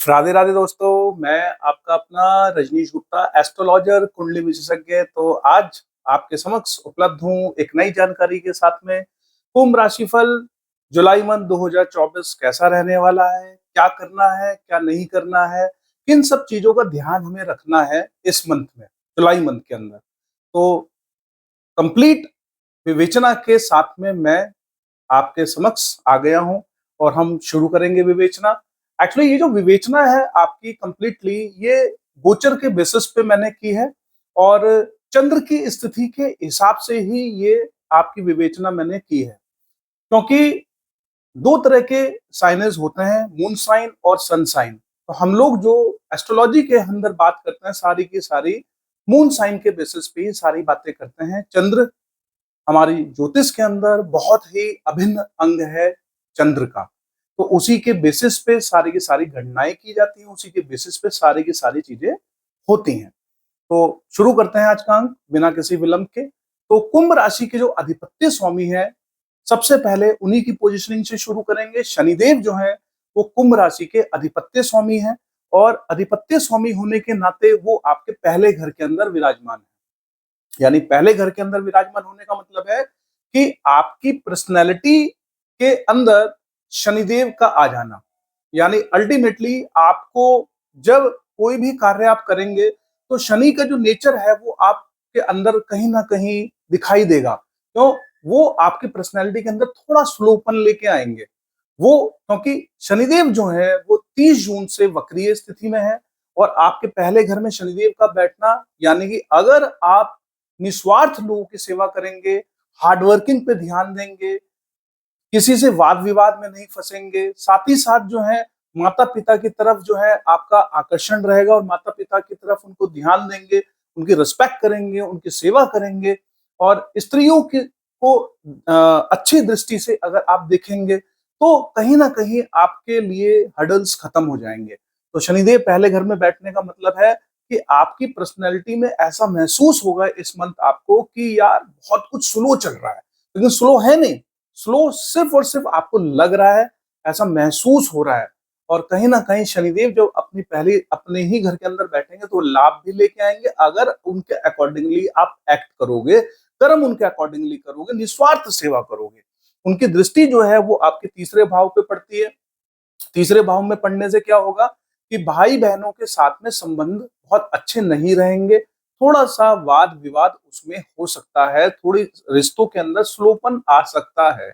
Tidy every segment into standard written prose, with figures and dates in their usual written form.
राधे राधे दोस्तों, मैं आपका अपना रजनीश गुप्ता, एस्ट्रोलॉजर, कुंडली विशेषज्ञ। तो आज आपके समक्ष उपलब्ध हूँ एक नई जानकारी के साथ में। कुंभ राशिफल जुलाई मंथ 2024 कैसा रहने वाला है, क्या करना है, क्या नहीं करना है, किन सब चीजों का ध्यान हमें रखना है इस मंथ में, जुलाई मंथ के अंदर। तो कंप्लीट विवेचना के साथ में मैं आपके समक्ष आ गया हूं और हम शुरू करेंगे विवेचना। एक्चुअली ये जो विवेचना है आपकी कंप्लीटली ये गोचर के बेसिस पे मैंने की है और चंद्र की स्थिति के हिसाब से ही ये आपकी विवेचना मैंने की है, क्योंकि दो तरह के साइनेज होते हैं, मून साइन और सन साइन। तो हम लोग जो एस्ट्रोलॉजी के अंदर बात करते हैं सारी की सारी मून साइन के बेसिस पे ही सारी बातें करते हैं। चंद्र हमारी ज्योतिष के अंदर बहुत ही अभिन्न अंग है चंद्र का। तो उसी के बेसिस पे सारी की सारी गणनाएं की जाती हैं, उसी के बेसिस पे सारी की सारी चीजें होती हैं। तो शुरू करते हैं आज का अंक बिना किसी विलंब के। तो कुंभ राशि के जो अधिपत्य स्वामी है, सबसे पहले उन्हीं की पोजिशनिंग से शुरू करेंगे। शनिदेव जो है वो कुंभ राशि के अधिपत्य स्वामी है और अधिपत्य स्वामी होने के नाते वो आपके पहले घर के अंदर विराजमान है। यानी पहले घर के अंदर विराजमान होने का मतलब है कि आपकी पर्सनैलिटी के अंदर शनिदेव का आ जाना। यानी अल्टीमेटली आपको जब कोई भी कार्य आप करेंगे तो शनि का जो नेचर है वो आपके अंदर कहीं ना कहीं दिखाई देगा। तो वो आपकी पर्सनैलिटी के अंदर थोड़ा स्लोपन लेके आएंगे वो, क्योंकि शनिदेव जो है वो 30 जून से वक्रीय स्थिति में है और आपके पहले घर में शनिदेव का बैठना यानी कि अगर आप निस्वार्थ लोगों की सेवा करेंगे, हार्डवर्किंग पे ध्यान देंगे, किसी से वाद विवाद में नहीं फंसेंगे, साथ ही साथ जो है माता पिता की तरफ जो है आपका आकर्षण रहेगा और माता पिता की तरफ उनको ध्यान देंगे, उनकी रिस्पेक्ट करेंगे, उनकी सेवा करेंगे। और स्त्रियों की को अच्छी दृष्टि से अगर आप देखेंगे तो कहीं ना कहीं आपके लिए हर्डल्स खत्म हो जाएंगे। तो शनिदेव पहले घर में बैठने का मतलब है कि आपकी पर्सनैलिटी में ऐसा महसूस होगा इस मंथ आपको कि यार बहुत कुछ स्लो चल रहा है, लेकिन स्लो है नहीं, स्लो सिर्फ और सिर्फ आपको लग रहा है, ऐसा महसूस हो रहा है। और कहीं ना कहीं शनिदेव जब अपनी पहले अपने ही घर के अंदर बैठेंगे तो लाभ भी लेके आएंगे अगर उनके अकॉर्डिंगली आप एक्ट करोगे, कर्म उनके अकॉर्डिंगली करोगे, निस्वार्थ सेवा करोगे। उनकी दृष्टि जो है वो आपके तीसरे भाव पे पड़ती है। तीसरे भाव में पड़ने से क्या होगा कि भाई बहनों के साथ में संबंध बहुत अच्छे नहीं रहेंगे, थोड़ा सा वाद विवाद उसमें हो सकता है, थोड़ी रिश्तों के अंदर स्लोपन आ सकता है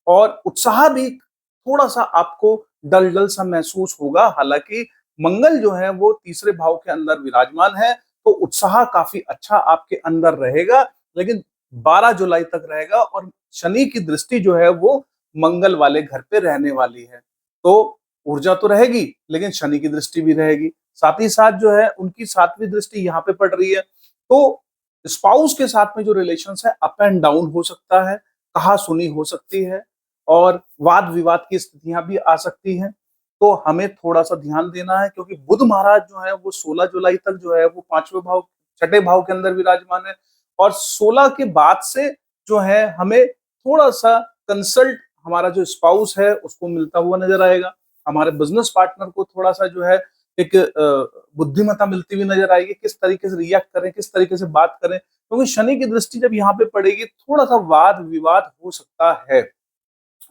और उत्साह भी थोड़ा सा आपको डल डल सा महसूस होगा। हालांकि मंगल जो है वो तीसरे भाव के अंदर विराजमान है तो उत्साह काफी अच्छा आपके अंदर रहेगा, लेकिन 12 जुलाई तक रहेगा और शनि की दृष्टि जो है वो मंगल वाले घर पे रहने वाली है। तो ऊर्जा तो रहेगी लेकिन शनि की दृष्टि भी रहेगी, साथ ही साथ जो है उनकी 7वीं दृष्टि यहाँ पे पड़ रही है। तो स्पाउस के साथ में जो रिलेशंस है अप एंड डाउन हो सकता है, कहा सुनी हो सकती है और वाद विवाद की स्थितियां भी आ सकती हैं। तो हमें थोड़ा सा ध्यान देना है क्योंकि बुध महाराज जो है वो 16 जुलाई तक जो है वो 5वें भाव छठे भाव के अंदर विराजमान है और 16 के बाद से जो है हमें थोड़ा सा कंसल्ट हमारा जो स्पाउस है उसको मिलता हुआ नजर आएगा। हमारे बिजनेस पार्टनर को थोड़ा सा जो है एक बुद्धिमत्ता मिलती हुई नजर आएगी, किस तरीके से रिएक्ट करें, किस तरीके से बात करें, क्योंकि शनि की दृष्टि जब यहाँ पे पड़ेगी थोड़ा सा वाद विवाद हो सकता है।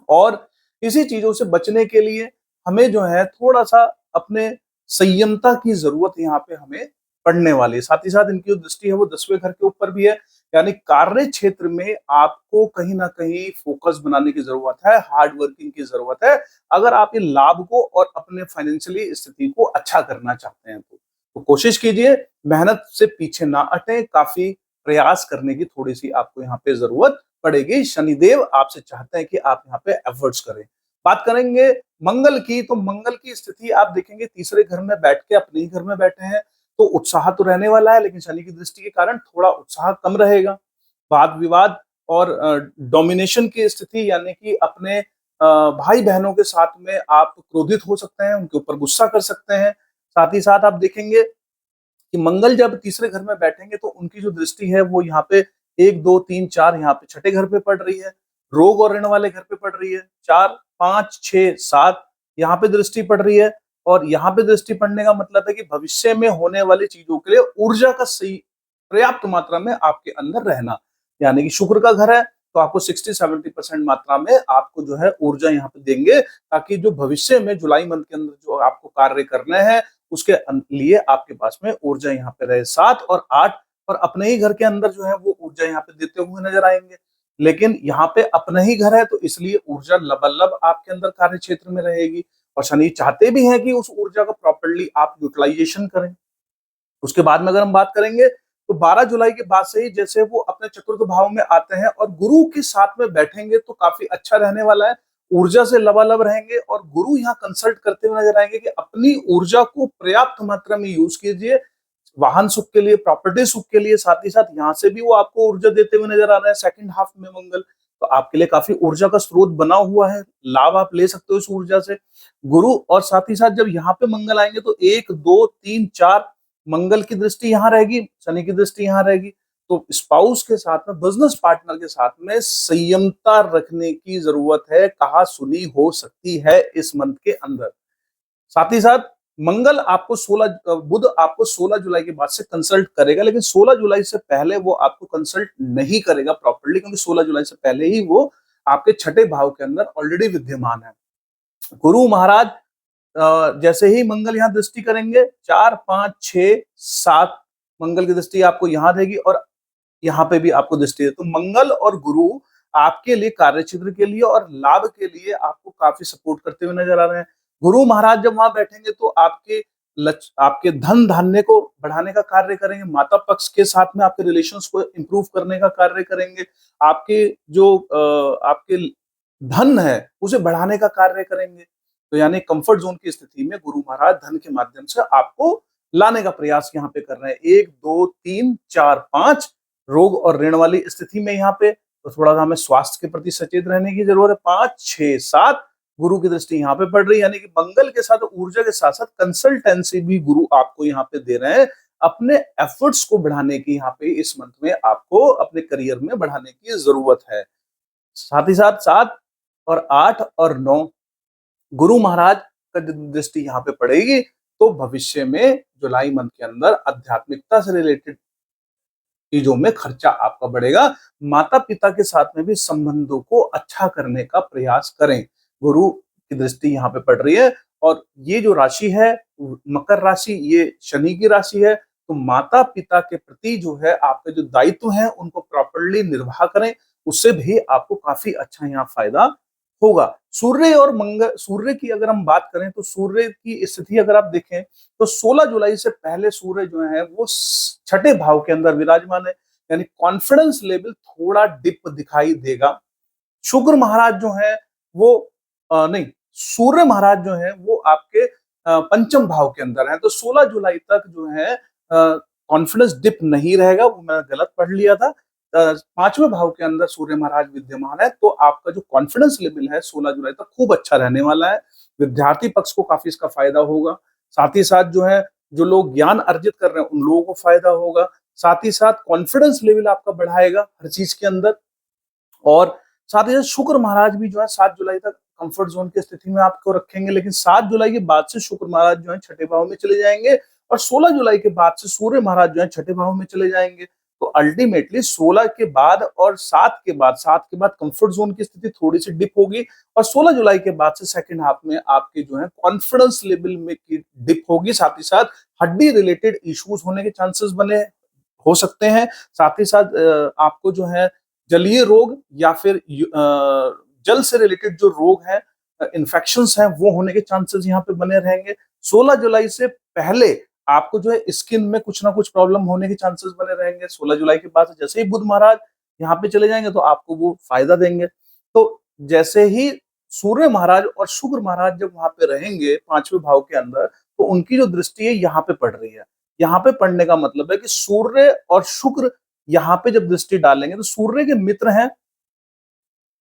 और इसी चीजों से बचने के लिए हमें जो है थोड़ा सा अपने संयमता की जरूरत यहाँ पे हमें पड़ने वाली है। साथ ही साथ इनकी जो दृष्टि है वो 10वें घर के ऊपर भी है, यानी कार्य क्षेत्र में आपको कहीं ना कहीं फोकस बनाने की जरूरत है, हार्ड वर्किंग की जरूरत है अगर आप ये लाभ को और अपने फाइनेंशियली स्थिति को अच्छा करना चाहते हैं। तो कोशिश कीजिए, मेहनत से पीछे ना हटें, काफी प्रयास करने की थोड़ी सी आपको यहाँ पे जरूरत पड़ेगी। शनिदेव आपसे चाहते हैं कि आप यहाँ पे एफर्ट्स करें। बात करेंगे मंगल की, तो मंगल की स्थिति आप देखेंगे तीसरे घर में बैठ के अपने ही घर में बैठे हैं तो उत्साह तो रहने वाला है, लेकिन शनि की दृष्टि के कारण थोड़ा उत्साह कम रहेगा। वाद विवाद और डोमिनेशन की स्थिति यानी कि अपने भाई बहनों के साथ में आप क्रोधित हो सकते हैं, उनके ऊपर गुस्सा कर सकते हैं। साथ ही साथ आप देखेंगे कि मंगल जब तीसरे घर में बैठेंगे तो उनकी जो दृष्टि है वो यहाँ पे 1 2 3 4 यहाँ पे छठे घर पे पड़ रही है, रोग और ऋण वाले घर पे पड़ रही है, 4 5 6 7 यहाँ पे दृष्टि पड़ रही है और यहाँ पे दृष्टि पड़ने का मतलब है कि भविष्य में होने वाली चीजों के लिए ऊर्जा का सही पर्याप्त मात्रा में आपके अंदर रहना। यानी कि शुक्र का घर है तो आपको 60-70% मात्रा में आपको जो है ऊर्जा यहाँ पे देंगे, ताकि जो भविष्य में जुलाई मंथ के अंदर जो आपको कार्य करने हैं उसके लिए आपके पास में ऊर्जा यहाँ पे रहे। 7 और 8 और अपने ही घर के अंदर जो है वो ऊर्जा यहाँ पे देते हुए नजर आएंगे। लेकिन यहाँ पे अपना ही घर है तो इसलिए ऊर्जा लबालब आपके अंदर कार्य क्षेत्र में रहेगी। और शनि चाहते भी हैं कि उस ऊर्जा का प्रॉपर्ली आप यूटिलाइजेशन करें। उसके बाद में अगर हम बात करेंगे तो 12 जुलाई के बाद से ही जैसे वो अपने चतुर्थ भाव में आते हैं और गुरु के साथ में बैठेंगे तो काफी अच्छा रहने वाला है। ऊर्जा से लबालब रहेंगे और गुरु यहाँ कंसल्ट करते हुए नजर आएंगे कि अपनी ऊर्जा को पर्याप्त मात्रा में यूज कीजिए, वाहन सुख के लिए, प्रॉपर्टी सुख के लिए। साथ ही साथ यहाँ से भी वो आपको ऊर्जा देते हुए नजर आ रहा है सेकंड हाफ में मंगल, तो आपके लिए काफी ऊर्जा का स्रोत बना हुआ है, लाभ आप ले सकते हो इस ऊर्जा से गुरु। और साथ ही साथ जब यहाँ पे मंगल आएंगे तो 1 2 3 4 मंगल की दृष्टि यहाँ रहेगी, शनि की दृष्टि यहाँ रहेगी। तो स्पाउस के साथ में, बिजनेस पार्टनर के साथ में संयमता रखने की जरूरत है, कहा सुनी हो सकती है इस मंथ के अंदर। साथ ही साथ मंगल आपको 16 बुध आपको 16 जुलाई के बाद से कंसल्ट करेगा, लेकिन 16 जुलाई से पहले वो आपको कंसल्ट नहीं करेगा प्रॉपर्ली, क्योंकि 16 जुलाई से पहले ही वो आपके छठे भाव के अंदर ऑलरेडी विद्यमान है। गुरु महाराज जैसे ही मंगल यहाँ दृष्टि करेंगे 4 5 6 7 मंगल की दृष्टि आपको यहाँ देगी और यहाँ पे भी आपको दृष्टि है। तो मंगल और गुरु आपके लिए कार्य क्षेत्र के लिए और लाभ के लिए आपको काफी सपोर्ट करते हुए नजर आ रहे हैं। गुरु महाराज जब वहां बैठेंगे तो आपके धन धान्य को बढ़ाने का कार्य करेंगे, माता पक्ष के साथ में आपके रिलेशंस को इंप्रूव करने का कार्य करेंगे, आपके जो आपके धन है उसे बढ़ाने का कार्य करेंगे। तो यानी कंफर्ट जोन की स्थिति में गुरु महाराज धन के माध्यम से आपको लाने का प्रयास यहाँ पे कर रहे हैं। 1 2 3 4 5 रोग और ऋण वाली स्थिति में यहाँ पे, तो थोड़ा सा हमें स्वास्थ्य के प्रति सचेत रहने की जरूरत है। 5 6 7 गुरु की दृष्टि यहाँ पे पड़ रही है, यानी कि मंगल के साथ ऊर्जा के साथ साथ कंसल्टेंसी भी गुरु आपको यहाँ पे दे रहे हैं, अपने एफर्ट्स को बढ़ाने की यहाँ पे इस मंथ में आपको अपने करियर में बढ़ाने की जरूरत है। साथ ही साथ 7 और 8 और 9 गुरु महाराज का दृष्टि यहाँ पे पड़ेगी, तो भविष्य में जुलाई मंथ के अंदर आध्यात्मिकता से रिलेटेड चीजों में खर्चा आपका बढ़ेगा। माता पिता के साथ में भी संबंधों को अच्छा करने का प्रयास करें। गुरु की दृष्टि यहाँ पे पड़ रही है और ये जो राशि है मकर राशि, ये शनि की राशि है, तो माता पिता के प्रति जो है आपके जो दायित्व है उनको प्रॉपरली निर्वाह करें, उससे भी आपको काफी अच्छा यहाँ फायदा होगा। सूर्य और मंगल, सूर्य की अगर हम बात करें तो सूर्य की स्थिति अगर आप देखें तो 16 जुलाई से पहले सूर्य जो है वो छठे भाव के अंदर विराजमान है, यानी कॉन्फिडेंस लेवल थोड़ा डिप दिखाई देगा। शुक्र महाराज जो है वो नहीं, सूर्य महाराज जो है वो आपके पंचम भाव के अंदर है, तो 16 जुलाई तक जो है कॉन्फिडेंस डिप नहीं रहेगा, वो मैंने गलत पढ़ लिया था। पांचवें भाव के अंदर सूर्य महाराज विद्यमान है, तो आपका जो कॉन्फिडेंस लेवल है 16 जुलाई तक खूब अच्छा रहने वाला है। विद्यार्थी पक्ष को काफी इसका फायदा होगा। साथ ही साथ जो है जो लोग ज्ञान अर्जित कर रहे हैं उन लोगों को फायदा होगा। साथ ही साथ कॉन्फिडेंस लेवल आपका बढ़ाएगा हर चीज के अंदर। और साथ ही साथ शुक्र महाराज भी जो है 7 जुलाई तक कंफर्ट जोन की स्थिति में आपको रखेंगे, लेकिन 7 जुलाई के बाद से शुक्र महाराज जो है छठे भाव में चले जाएंगे और 16 जुलाई के बाद से सूर्य महाराज जो है छठे भाव में चले जाएंगे। तो अल्टीमेटली 16 के बाद और 7 के बाद कंफर्ट जोन की स्थिति थोड़ी सी डिप होगी और 16 जुलाई के बाद से सेकंड हाफ में आपके जो है कॉन्फिडेंस लेवल में की डिप होगी। साथ ही साथ हड्डी रिलेटेड इश्यूज होने के चांसेस बने हो सकते हैं। साथ ही साथ आपको जो है जलीय रोग या फिर जल से रिलेटेड जो रोग है, इन्फेक्शंस हैं, वो होने के चांसेस यहाँ पे बने रहेंगे। 16 जुलाई से पहले आपको जो है स्किन में कुछ ना कुछ प्रॉब्लम होने के चांसेस बने रहेंगे। 16 जुलाई के बाद जैसे ही बुध महाराज यहाँ पे चले जाएंगे तो आपको वो फायदा देंगे। तो जैसे ही सूर्य महाराज और शुक्र महाराज जब वहां पे रहेंगे पांचवें भाव के अंदर, तो उनकी जो दृष्टि है यहाँ पे पड़ रही है। यहाँ पे पड़ने का मतलब है कि सूर्य और शुक्र यहाँ पे जब दृष्टि डालेंगे तो सूर्य के मित्र हैं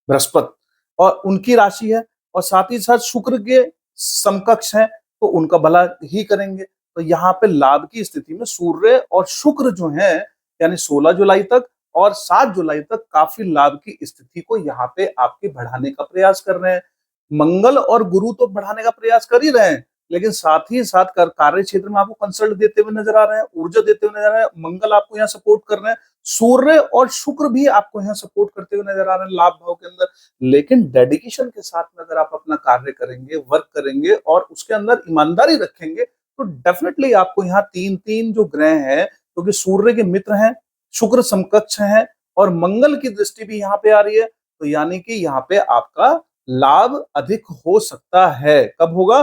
बृहस्पति और उनकी राशि है, और साथ ही साथ शुक्र के समकक्ष हैं, तो उनका भला ही करेंगे। तो यहाँ पे लाभ की स्थिति में सूर्य और शुक्र जो है यानी 16 जुलाई तक और 7 जुलाई तक काफी लाभ की स्थिति को यहाँ पे आपके बढ़ाने का प्रयास कर रहे हैं। मंगल और गुरु तो बढ़ाने का प्रयास कर ही रहे हैं, लेकिन साथ ही साथ कार्य क्षेत्र में आपको कंसल्ट देते हुए नजर आ रहे हैं, ऊर्जा देते हुए नजर आ रहे हैं, मंगल आपको यहाँ सपोर्ट कर रहे हैं, सूर्य और शुक्र भी आपको यहाँ सपोर्ट करते हुए नजर आ रहे हैं लाभ भाव के अंदर। लेकिन डेडिकेशन के साथ में अगर आप अपना कार्य करेंगे, वर्क करेंगे और उसके अंदर ईमानदारी रखेंगे, तो डेफिनेटली आपको यहाँ तीन तीन जो ग्रह हैं, क्योंकि सूर्य के मित्र हैं, शुक्र समकक्ष हैं और मंगल की दृष्टि भी यहाँ पे आ रही है, तो यानी कि यहाँ पे आपका लाभ अधिक हो सकता है। कब होगा?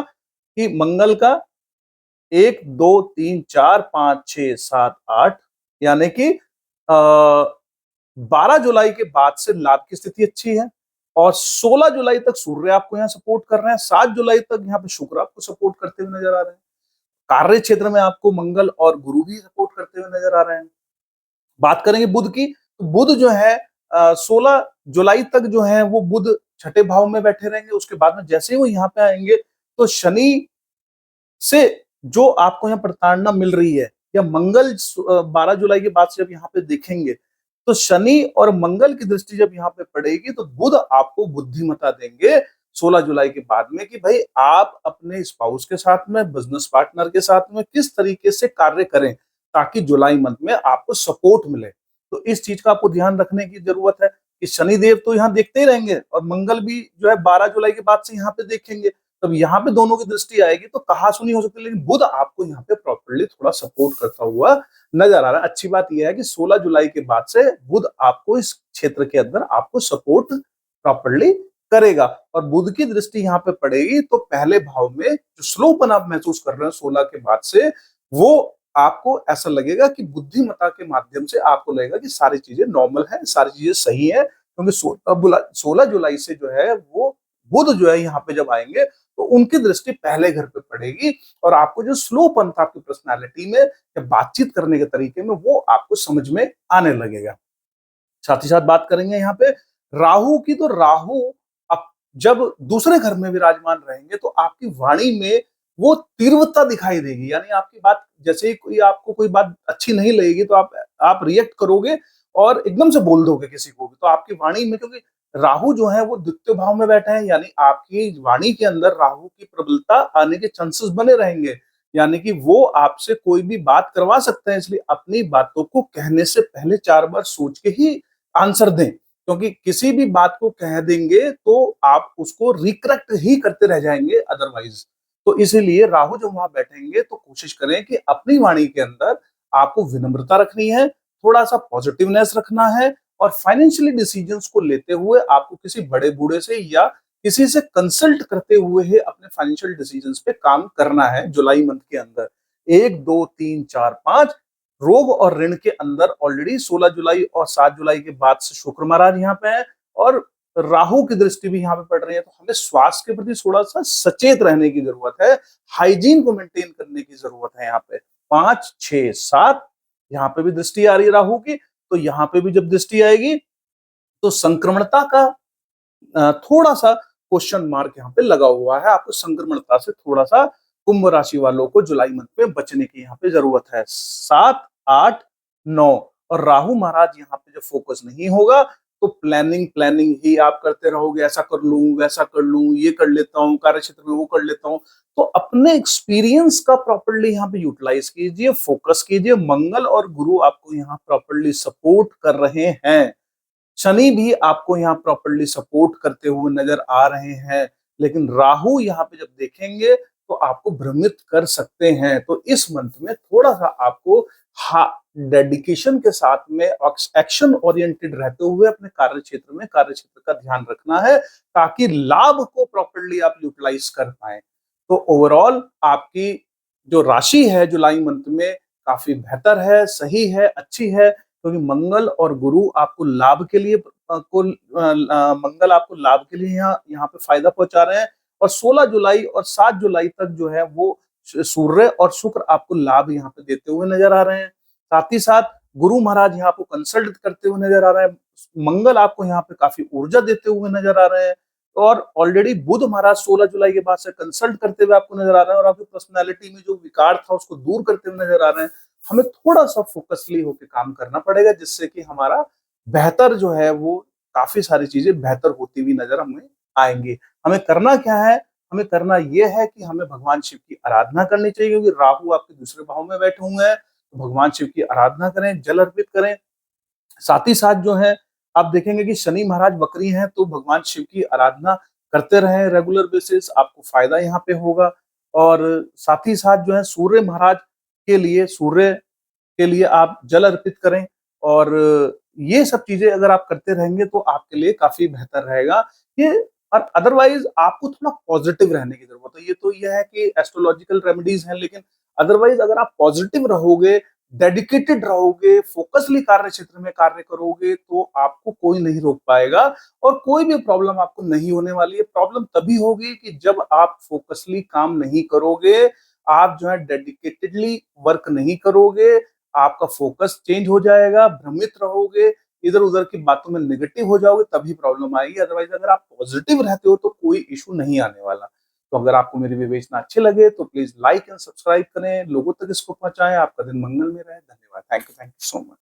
कि मंगल का 1 2 3 4 5 6 7 8, यानी कि 12 जुलाई के बाद से लाभ की स्थिति अच्छी है और 16 जुलाई तक सूर्य आपको यहाँ सपोर्ट कर रहे हैं, 7 जुलाई तक यहाँ पे शुक्र आपको सपोर्ट करते हुए नजर आ रहे हैं, कार्य क्षेत्र में आपको मंगल और गुरु भी सपोर्ट करते हुए नजर आ रहे हैं। बात करेंगे बुध की, तो बुध जो है 16 जुलाई तक जो है वो बुध छठे भाव में बैठे रहेंगे। उसके बाद में जैसे ही वो यहाँ पे आएंगे तो शनि से जो आपको यहाँ प्रताड़ना मिल रही है, या मंगल 12 जुलाई के बाद से जब यहाँ पे देखेंगे तो शनि और मंगल की दृष्टि जब यहाँ पे पड़ेगी तो बुध आपको बुद्धिमता देंगे 16 जुलाई के बाद में कि भाई आप अपने स्पाउस के साथ में, बिजनेस पार्टनर के साथ में किस तरीके से कार्य करें ताकि जुलाई मंथ में आपको सपोर्ट मिले। तो इस चीज का आपको ध्यान रखने की जरूरत है कि शनिदेव तो यहाँ देखते ही रहेंगे और मंगल भी जो है 12 जुलाई के बाद से यहाँ पे देखेंगे, तब यहाँ पे दोनों की दृष्टि आएगी तो कहासुनी हो सकती है, लेकिन बुध आपको यहाँ पे प्रॉपर्ली थोड़ा सपोर्ट करता हुआ नजर आ रहा है। अच्छी बात यह है कि 16 जुलाई के बाद से बुध आपको इस क्षेत्र के अंदर आपको सपोर्ट प्रॉपर्ली करेगा और बुध की दृष्टि यहाँ पे पड़ेगी तो पहले भाव में जो स्लोपन आप महसूस कर रहे हैं 16 के बाद से, वो आपको ऐसा लगेगा कि बुद्धिमत्ता के माध्यम से आपको लगेगा कि सारी चीजें नॉर्मल है, सारी चीजें सही है, क्योंकि 16 जुलाई से जो है वो बुध जो है यहाँ पे जब आएंगे तो उनकी दृष्टि पहले घर पे पड़ेगी और आपको जो स्लोपन था आपकी पर्सनालिटी में या बातचीत करने के तरीके में वो आपको समझ में आने लगेगा। साथ ही साथ बात करेंगे यहाँ पे राहु की, तो राहु अब जब दूसरे घर में विराजमान रहेंगे तो आपकी वाणी में वो तीव्रता दिखाई देगी, यानी आपकी बात जैसे ही कोई आपको कोई बात अच्छी नहीं लगेगी तो आप रिएक्ट करोगे और एकदम से बोल दोगे किसी को भी, तो आपकी वाणी में, क्योंकि राहु जो है वो द्वितीय भाव में बैठे हैं, यानी आपकी वाणी के अंदर राहु की प्रबलता आने के चांसेस बने रहेंगे, यानी कि वो आपसे कोई भी बात करवा सकते हैं, इसलिए अपनी बातों को कहने से पहले 4 बार सोच के ही आंसर दें, क्योंकि किसी भी बात को कह देंगे तो आप उसको रिकरेक्ट ही करते रह जाएंगे अदरवाइज। तो इसीलिए राहु जब वहां बैठेंगे तो कोशिश करें कि अपनी वाणी के अंदर आपको विनम्रता रखनी है, थोड़ा सा पॉजिटिवनेस रखना है और फाइनेंशियली डिसीजंस को लेते हुए आपको किसी बड़े बूढ़े से या किसी से कंसल्ट करते हुए ही अपने फाइनेंशियल डिसीजंस पे काम करना है जुलाई मंथ के अंदर। 1 2 3 4 5 रोग और ऋण के अंदर ऑलरेडी 16 जुलाई और 7 जुलाई के बाद से शुक्र महाराज यहाँ पे है और राहु की दृष्टि भी यहाँ पे पड़ रही है, तो हमें स्वास्थ्य के प्रति थोड़ा सा सचेत रहने की जरूरत है, हाइजीन को मेंटेन करने की जरूरत है। यहाँ पे 5 6 7 यहाँ पे भी दृष्टि आ रही है राहु की, तो यहाँ पे भी जब दृष्टि आएगी तो संक्रमणता का थोड़ा सा क्वेश्चन मार्क यहाँ पे लगा हुआ है, आपको संक्रमणता से थोड़ा सा कुंभ राशि वालों को जुलाई मंथ में बचने की यहाँ पे जरूरत है। 7 8 9 और राहु महाराज यहाँ पे जब फोकस नहीं होगा तो प्लानिंग प्लानिंग ही आप करते रहोगे, ऐसा कर लूं वैसा कर लूं, ये कर लेता हूँ कार्य क्षेत्र में वो कर लेता हूँ, तो अपने एक्सपीरियंस का प्रॉपर्ली यहाँ पे यूटिलाइज कीजिए, फोकस कीजिए। मंगल और गुरु आपको यहाँ प्रॉपर्ली सपोर्ट कर रहे हैं, शनि भी आपको यहाँ प्रॉपर्ली सपोर्ट करते हुए नजर आ रहे हैं, लेकिन राहु यहाँ पे जब देखेंगे तो आपको भ्रमित कर सकते हैं। तो इस मंथ में थोड़ा सा आपको डेडिकेशन के साथ में एक्शन ओरिएंटेड रहते हुए अपने कार्य क्षेत्र का ध्यान रखना है ताकि लाभ को प्रॉपर्ली आप यूटिलाइज कर पाए। तो ओवरऑल आपकी जो राशि है जुलाई मंथ में काफी बेहतर है, सही है, अच्छी है, क्योंकि मंगल और गुरु आपको लाभ के लिए मंगल आपको लाभ के लिए यहाँ पे फायदा पहुंचा रहे हैं और 16 जुलाई और 7 जुलाई तक जो है वो सूर्य और शुक्र आपको लाभ यहाँ पे देते हुए नजर आ रहे हैं। साथ ही साथ गुरु महाराज यहाँ आपको कंसल्ट करते हुए नजर आ रहे हैं, मंगल आपको यहाँ पे काफी ऊर्जा देते हुए नजर आ रहे हैं और ऑलरेडी बुध महाराज 16 जुलाई के बाद से कंसल्ट करते हुए आपको नजर आ रहे हैं और आपकी पर्सनैलिटी में जो विकार था उसको दूर करते हुए नजर आ रहे हैं। हमें थोड़ा सा फोकसली होकर काम करना पड़ेगा जिससे कि हमारा बेहतर जो है वो काफी सारी चीजें बेहतर होती हुई नजर हमें आएंगी। हमें करना क्या है, हमें करना ये है कि हमें भगवान शिव की आराधना करनी चाहिए, क्योंकि राहु आपके दूसरे भाव में बैठे हुए हैं। तो भगवान शिव की आराधना करें, जल अर्पित करें। साथ ही साथ जो है आप देखेंगे कि शनि महाराज वक्री हैं, तो भगवान शिव की आराधना करते रहें रेगुलर बेसिस, आपको फायदा यहाँ पे होगा। और साथ ही साथ जो है सूर्य के लिए आप जल अर्पित करें। और ये सब चीजें अगर आप करते रहेंगे तो आपके लिए काफी बेहतर रहेगा। ये और अदरवाइज आपको थोड़ा पॉजिटिव रहने की जरूरत है। ये तो ये है कि एस्ट्रोलॉजिकल रेमेडीज हैं, लेकिन अदरवाइज अगर आप पॉजिटिव रहोगे, डेडिकेटेड रहोगे, फोकसली कार्य क्षेत्र में कार्य करोगे, तो आपको कोई नहीं रोक पाएगा और कोई भी प्रॉब्लम आपको नहीं होने वाली है। प्रॉब्लम तभी होगी कि जब आप फोकसली काम नहीं करोगे, आप जो है डेडिकेटेडली वर्क नहीं करोगे, आपका फोकस चेंज हो जाएगा, भ्रमित रहोगे, इधर-उधर की बातों में नेगेटिव हो जाओगे, तभी प्रॉब्लम आएगी। अदरवाइज अगर आप पॉजिटिव रहते हो तो कोई इश्यू नहीं आने वाला। तो अगर आपको मेरे विवेचना अच्छे लगे तो प्लीज लाइक एंड सब्सक्राइब करें, लोगों तक इसको पहुंचाएं। आपका दिन मंगल में रहे। धन्यवाद। Thank you so much.